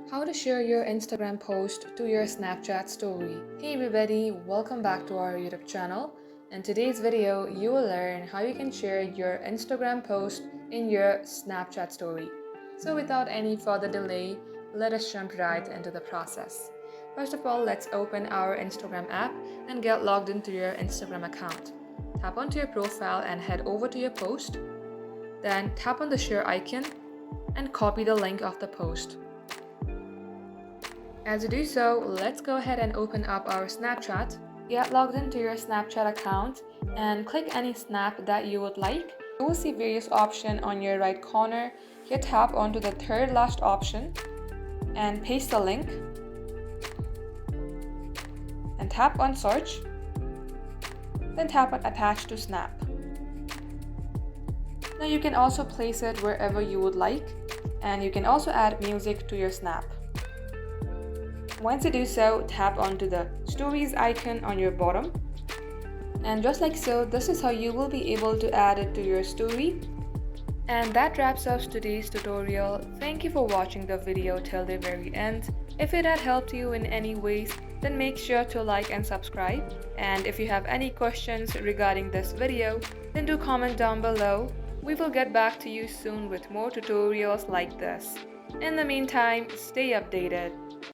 How to share your Instagram post to your Snapchat story. Hey everybody, welcome back to our YouTube channel. In today's video, you will learn how you can share your Instagram post in your Snapchat story. So without any further delay, let us jump right into the process. First of all, let's open our Instagram app and get logged into your Instagram account. Tap onto your profile and head over to your post. Then tap on the share icon and copy the link of the post. As you do so, let's go ahead and open up our Snapchat. Get logged into your Snapchat account and click any snap that you would like. You will see various options on your right corner. Here tap onto the third last option and paste the link. And tap on search. Then tap on attach to snap. Now you can also place it wherever you would like, and you can also add music to your snap. Once you do so, tap onto the stories icon on your bottom. And just like so, this is how you will be able to add it to your story. And that wraps up today's tutorial. Thank you for watching the video till the very end. If it had helped you in any ways, then make sure to like and subscribe. And if you have any questions regarding this video, then do comment down below. We will get back to you soon with more tutorials like this. In the meantime, stay updated.